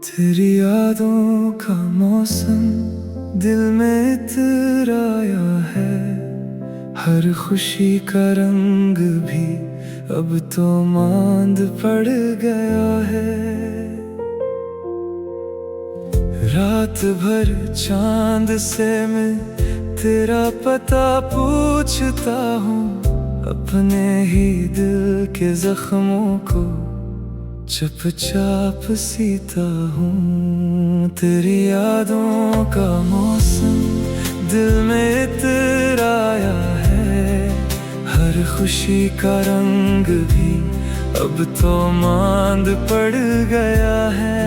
तेरी यादों का मौसम दिल में इतराया है। हर खुशी का रंग भी अब तो मांद पड़ गया है। रात भर चांद से मैं तेरा पता पूछता हूँ, अपने ही दिल के जख्मों को चुपचाप सीता हूँ। तेरी यादों का मौसम दिल में इतराया है। हर खुशी का रंग भी अब तो मांद पड़ गया है।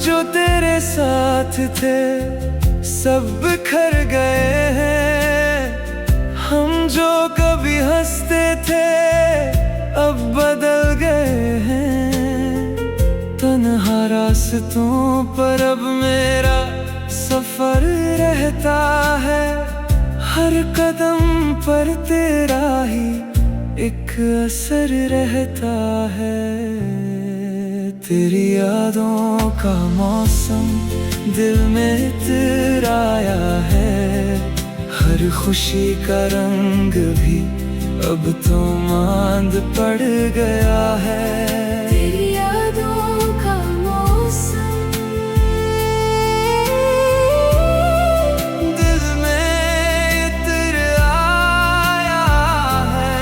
जो तेरे साथ थे सब बिखर गए हैं। हम जो कभी हंसते थे अब बदल गए हैं। तन्हा रास्तों पर अब मेरा सफर रहता है। हर कदम पर तेरा ही एक असर रहता है। तेरी यादों का मौसम दिल में इतराया है। हर खुशी का रंग भी अब तो मांद पड़ गया है। तेरी यादों का मौसम दिल में इतराया है।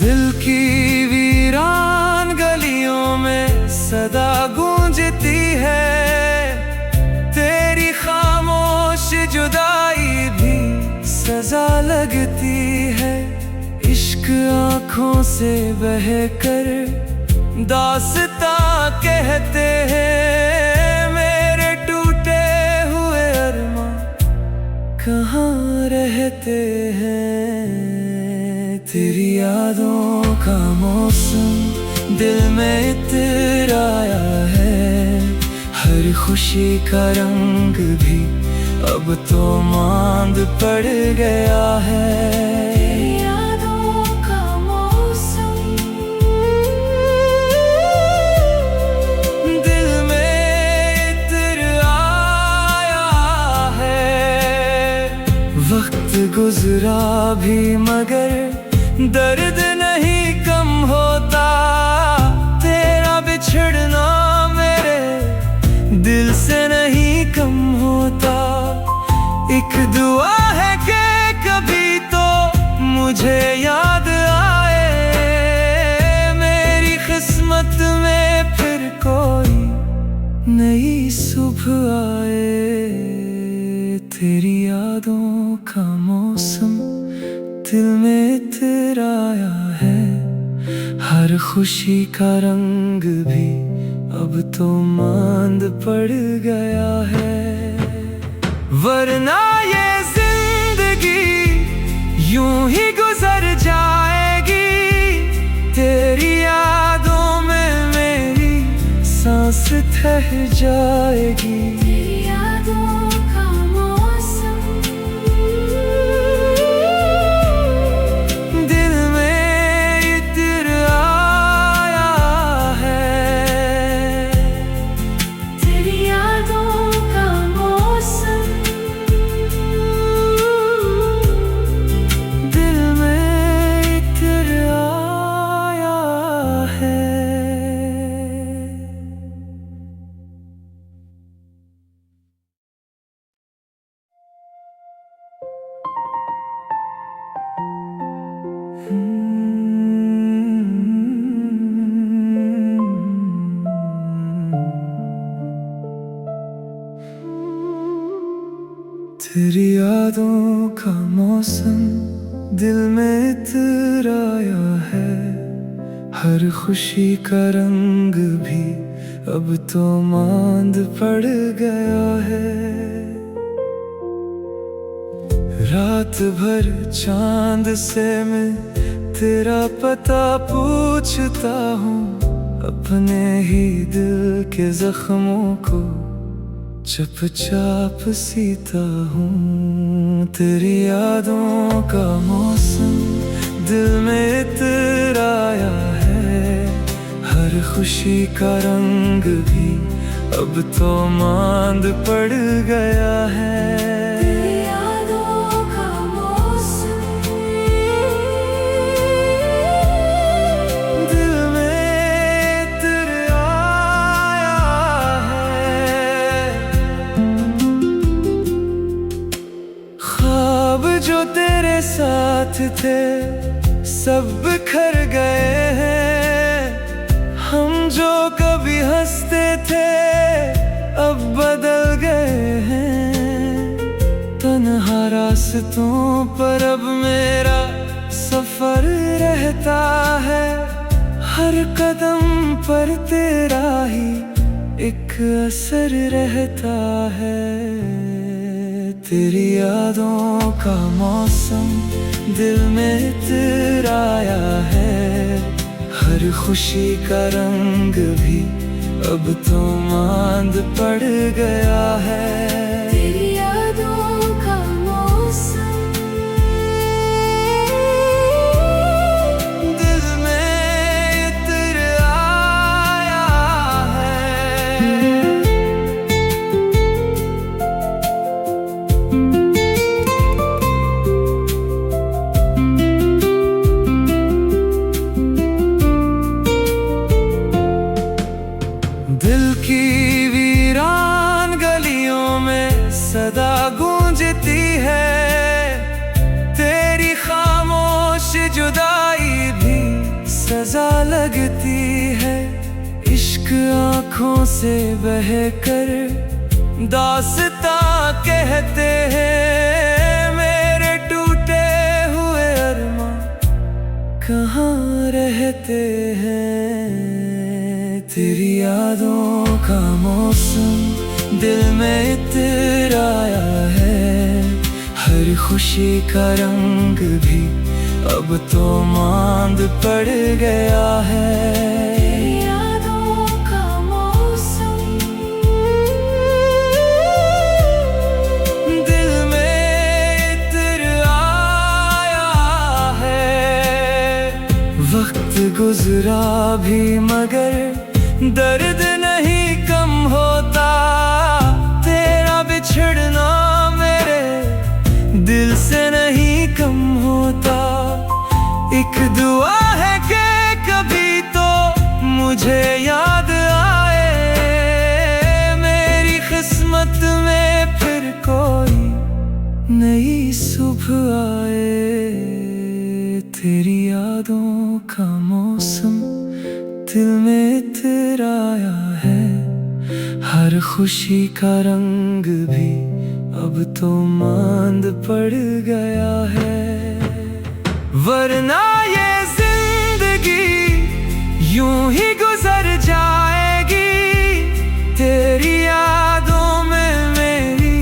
दिल की वीरान गलियों में सदा गूंजती है। तेरी खामोश जुदाई भी सजा लगती है। इश्क आँखों से बहकर दास्तां कहते हैं। मेरे टूटे हुए अरमां कहाँ रहते हैं। तेरी यादों का मौसम दिल में इतराया है। हर खुशी का रंग भी अब तो मांद पड़ गया है। तेरी यादों का मौसम दिल में इतराया है। वक्त गुजरा भी मगर दर्द नहीं कम होता। तेरा बिछड़ना मेरे दिल से नहीं कम होता। एक दुआ है कि कभी तो मुझे याद आए। मेरी किस्मत में फिर कोई नई सुबह आए। तेरी यादों का मौसम दिल में इतराया है। हर खुशी का रंग भी अब तो मांद पड़ गया है। वरना ये जिंदगी यूं ही गुजर जाएगी। तेरी यादों में मेरी सांस ठहर जाएगी। तेरी यादों का मौसम दिल में इतराया है। तेरी यादों का मौसम दिल में इतराया है। तेरी यादों का मौसम दिल में इतराया है। हर खुशी का रंग भी अब तो मांद पड़ गया है। रात भर चांद से मैं तेरा पता पूछता हूँ, अपने ही दिल के जख्मों को चुपचाप सीता हूँ। तेरी यादों का मौसम दिल में इतराया है, हर खुशी का रंग भी अब तो मांद पड़ गया है। तेरी यादों का मौसम दिल में इतराया है, ख्वाब जो तेरे साथ थे सब बिखर गए हैं। हम जो कभी हंसते थे अब बदल गए हैं। तन्हा रास्तों पर अब मेरा सफर रहता है, हर कदम पर तेरा ही एक असर रहता है। तेरी यादों का मौसम दिल में इतराया है, हर खुशी का रंग भी अब तो मांद पड़ गया है। तेरी यादों का मौसम दिल में इतराया है। दिल की वीरान गलियों में सदा गूंजती है, तेरी खामोश जुदाई भी सजा लगती है। इश्क आँखों से बहकर दास्तां कहते हैं, मेरे टूटे हुए अरमां कहाँ रहते हैं। तेरी यादों का मौसम दिल में इतराया है, हर खुशी का रंग भी अब तो मांद पड़ गया है। तेरी यादों का मौसम दिल में इतराया है। वक्त गुजरा भी मगर दर्द नहीं कम होता, तेरा बिछड़ना मेरे दिल से नहीं कम होता। एक दुआ है कि कभी तो मुझे याद आए, मेरी किस्मत में फिर कोई नई सुबह आए। तेरी यादों का मौसम दिल में इतराया है, हर खुशी का रंग भी अब तो मांद पड़ गया है। वरना ये जिंदगी यूं ही गुजर जाएगी, तेरी यादों में मेरी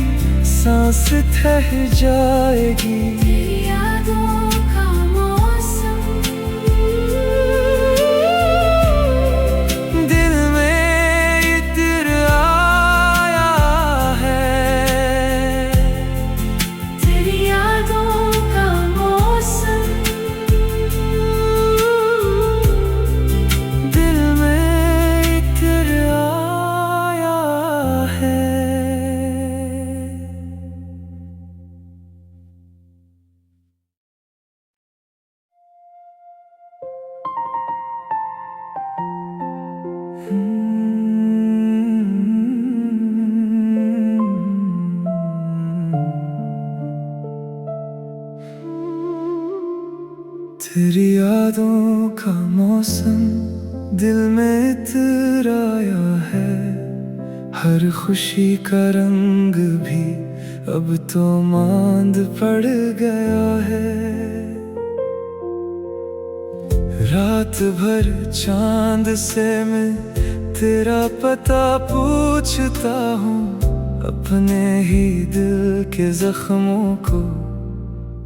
सांस ठहर जाएगी। तेरी यादों का मौसम दिल में इतराया है। तेरी यादों का मौसम दिल में इतराया है। तेरी यादों का मौसम दिल में इतराया है, हर खुशी का रंग भी अब तो मांद पड़ गया है। रात भर चांद से मैं तेरा पता पूछता हूँ, अपने ही दिल के जख्मों को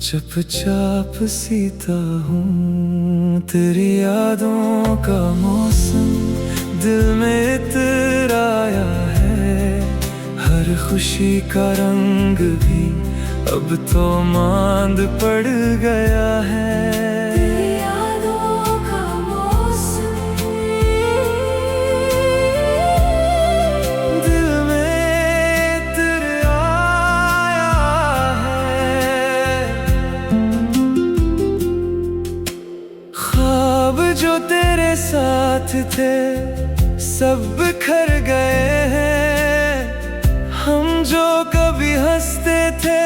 चुपचाप सीता हूँ। तेरी यादों का मौसम दिल में इतराया है, हर खुशी का रंग भी अब तो मांद पड़ गया है। तेरी यादों का मौसम दिल में इतराया है, ख्वाब जो तेरे साथ थे सब बिखर गए हैं। हम जो कभी हंसते थे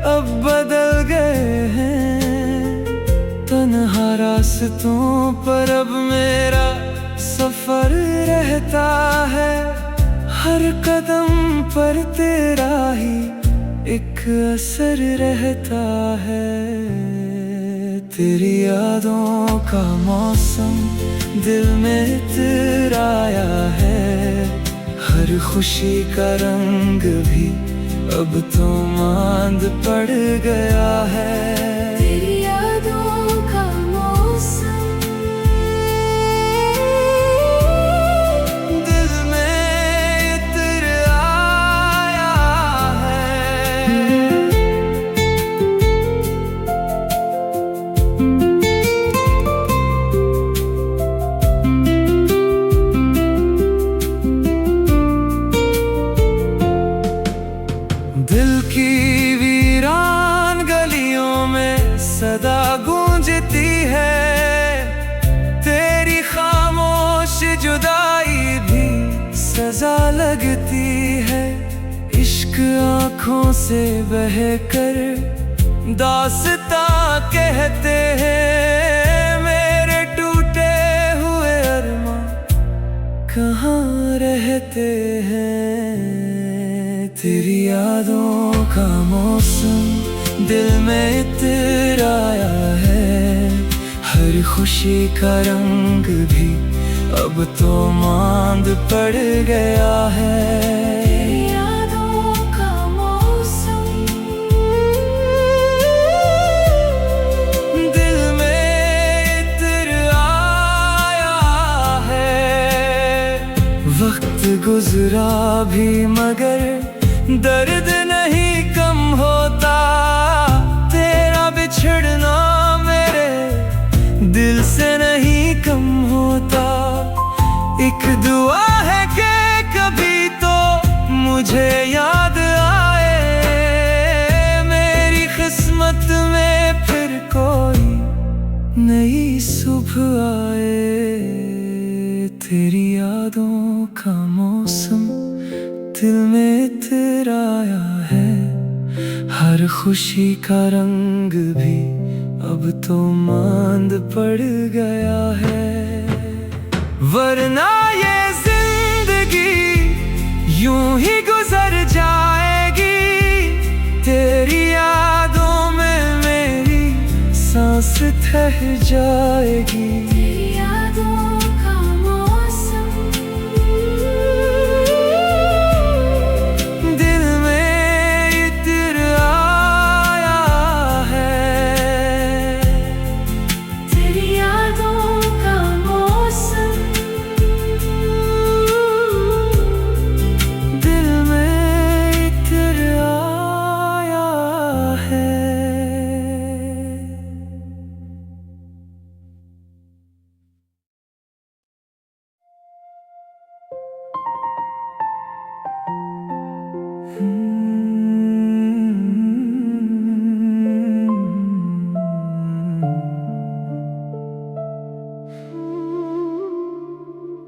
अब बदल गए हैं। तन्हा रास्तों पर अब मेरा सफर रहता है, हर कदम पर तेरा ही एक असर रहता है। तेरी यादों का मौसम दिल में इतराया है, हर खुशी का रंग भी अब तो मांद पड़ गया है। तेरी यादों का मौसम दिल में इतराया है। दिल की वीरान गलियों में सदा गूंजती है, तेरी खामोश जुदाई भी सजा लगती है। इश्क आँखों से बहकर दास्तां कहते हैं, मेरे टूटे हुए अरमां कहाँ रहते हैं। तेरी यादों का मौसम दिल में इतराया है, हर खुशी का रंग भी अब तो मांद पड़ गया है। तेरी यादों का मौसम दिल में इतराया है। वक्त गुजरा भी मगर दर्द नहीं कम होता, तेरा बिछड़ना मेरे दिल से नहीं कम होता। एक दुआ है कि कभी तो मुझे याद आए, मेरी किस्मत में फिर कोई नई सुबह आए। तेरी यादों का मौसम दिल में इतराया है, हर खुशी का रंग भी अब तो मांद पड़ गया है। वरना ये जिंदगी यूं ही गुजर जाएगी, तेरी यादों में मेरी सांस ठहर जाएगी। तेरी यादों का मौसम दिल में इतराया है। तेरी यादों का मौसम दिल में इतराया है।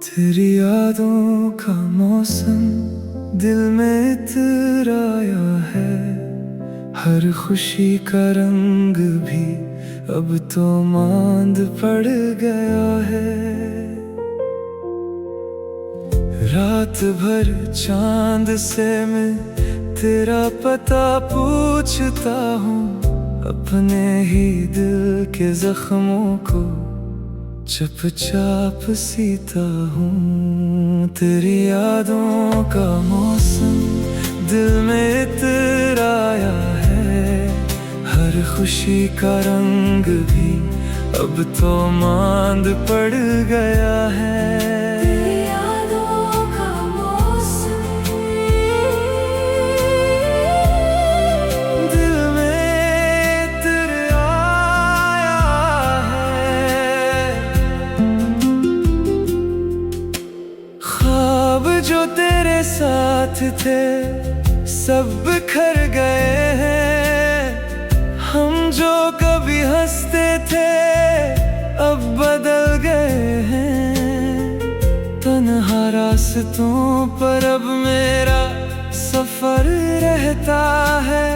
तेरी यादों का मौसम दिल में इतराया है, हर खुशी का रंग भी अब तो मांद पड़ गया है। रात भर चांद से मैं तेरा पता पूछता हूँ, अपने ही दिल के जख्मों को चुपचाप सीता हूँ तेरी यादों का मौसम दिल में इतराया है। हर खुशी का रंग भी अब तो मांद पड़ गया है। तेरी यादों का मौसम दिल में इतराया है। ख्वाब जो तेरे साथ थे सब बिखर गए हैं। हम जो कभी हंसते थे अब बदल गए हैं। तन्हा रास्तों पर अब मेरा सफर रहता है।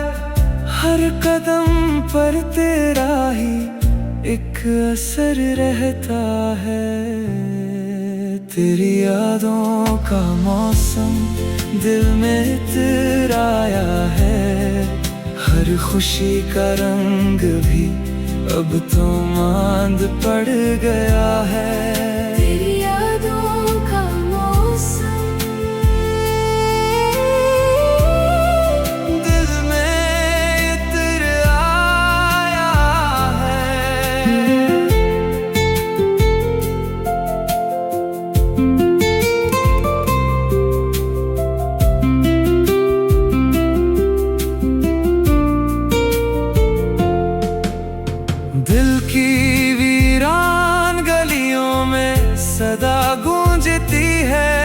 हर कदम पर तेरा ही एक असर रहता है। तेरी यादों का मौसम दिल में इतराया है। हर खुशी का रंग भी अब तो मांद पड़ गया है। तेरी यादों का मौसम दिल में इतराया है। दिल की वीरान गलियों में सदा गूंजती है।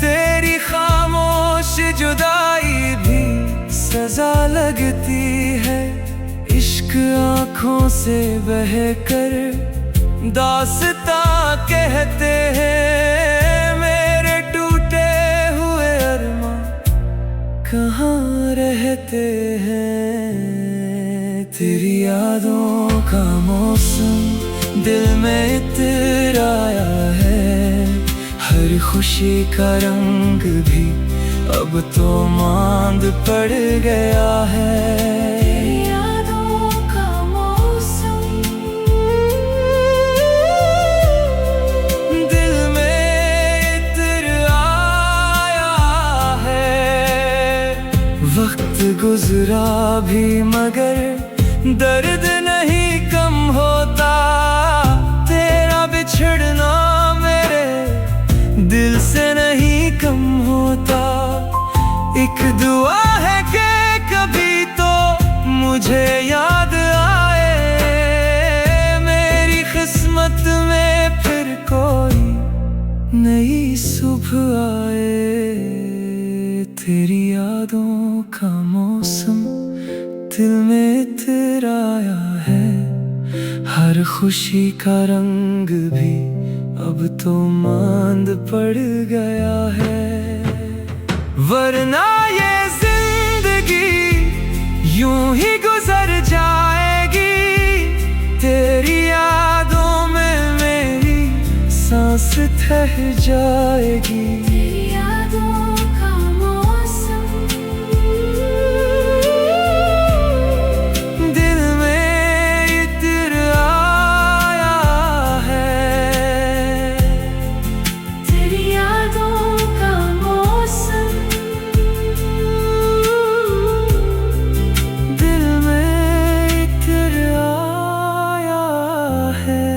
तेरी खामोश जुदाई भी सजा लगती है। इश्क आँखों से बह कर दास्तां कहते हैं। मेरे टूटे हुए अरमां कहाँ रहते हैं। तेरी यादों का मौसम दिल में इतराया है। हर खुशी का रंग भी अब तो मांद पड़ गया है। तेरी यादों का मौसम दिल में इतराया है। वक्त गुजरा भी मगर दर्द नहीं कम होता। तेरा बिछड़ना मेरे दिल से नहीं कम होता। एक दुआ है कि कभी तो मुझे याद आए। मेरी किस्मत में फिर कोई नई सुबह आए। तेरी यादों का मौसम दिल में इतराया है। हर खुशी का रंग भी अब तो मांद पड़ गया है। वरना ये जिंदगी यूं ही गुजर जाएगी। तेरी यादों में मेरी सांस ठहर जाएगी। तेरी यादों का मौसम दिल में इतराया है। तेरी यादों का मौसम दिल में इतराया है।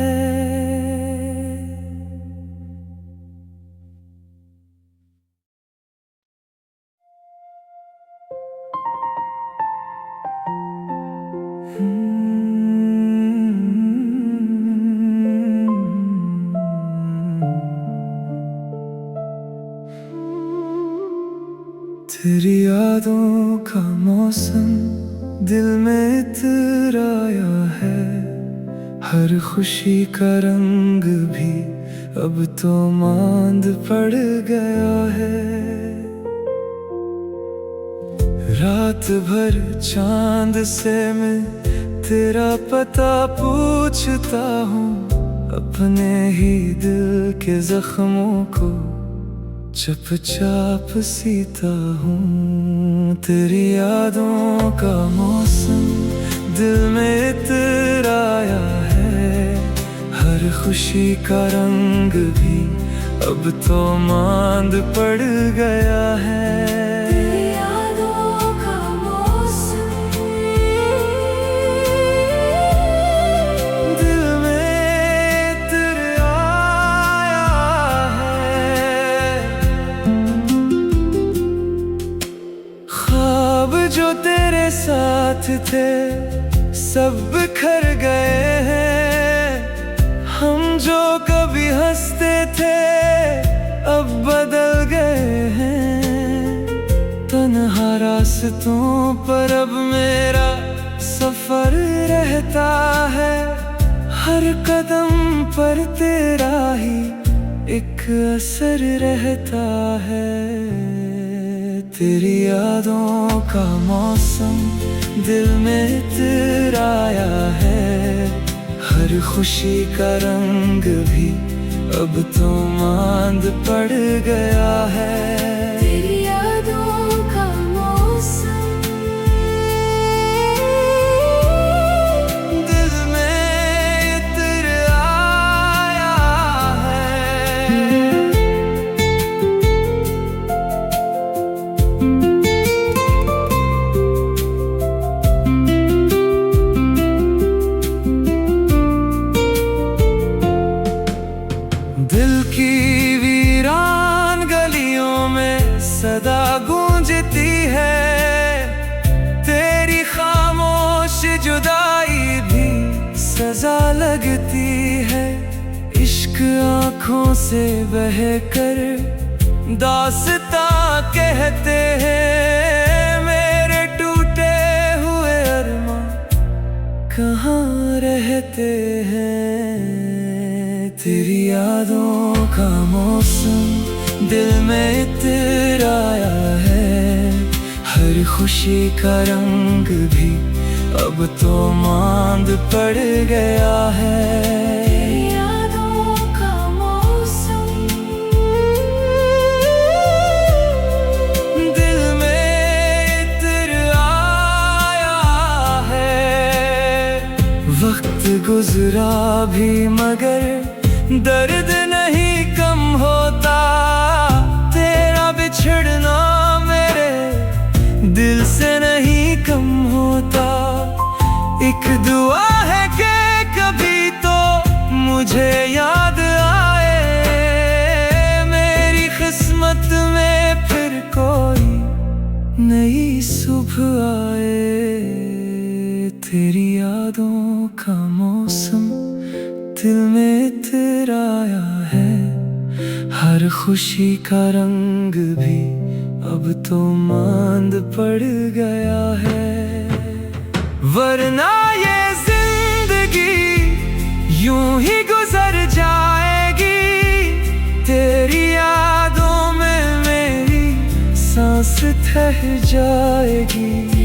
तेरी यादों का मौसम दिल में इतराया है। हर खुशी का रंग भी अब तो मांद पड़ गया है। रात भर चांद से मैं तेरा पता पूछता हूँ। अपने ही दिल के जख्मों को चुपचाप सीता हूँ। तेरी यादों का मौसम दिल में इतराया है। हर हर खुशी का रंग भी अब तो मांद पड़ गया है। तेरी यादों का मौसम दिल में तेरे आया है। ख्वाब जो तेरे साथ थे सब बिखर गए हैं। हम जो कभी हंसते थे अब बदल गए हैं। तन्हा रास्तों पर अब मेरा सफर रहता है। हर कदम पर तेरा ही एक असर रहता है। तेरी यादों का मौसम दिल में इतराया है। हर खुशी का रंग भी अब तो मांद पड़ गया है। तेरी यादों का मौसम दिल में इतर आया है। दिल की वीरान गलियों में सदा गूंजती है। तेरी खामोश जुदाई भी सजा लगती है। इश्क आँखों से बहकर दास्तां कहते हैं। मेरे टूटे हुए अरमां कहाँ रहते हैं। तेरी यादों का मौसम दिल में इतराया है। हर खुशी का रंग भी अब तो मांद पड़ गया है। तेरी यादों का मौसम दिल में इतर आया है। वक्त गुजरा भी मगर दर्द नहीं कम होता। तेरा बिछड़ना मेरे दिल से नहीं कम होता। एक दुआ है कि कभी तो मुझे याद आए। मेरी किस्मत में फिर कोई नई सुबह आए। तेरी यादों का मौसम दिल में इतराया है। हर खुशी का रंग भी अब तो मांद पड़ गया है। वरना ये जिंदगी यूं ही गुजर जाएगी। तेरी यादों में मेरी सांस ठहर जाएगी।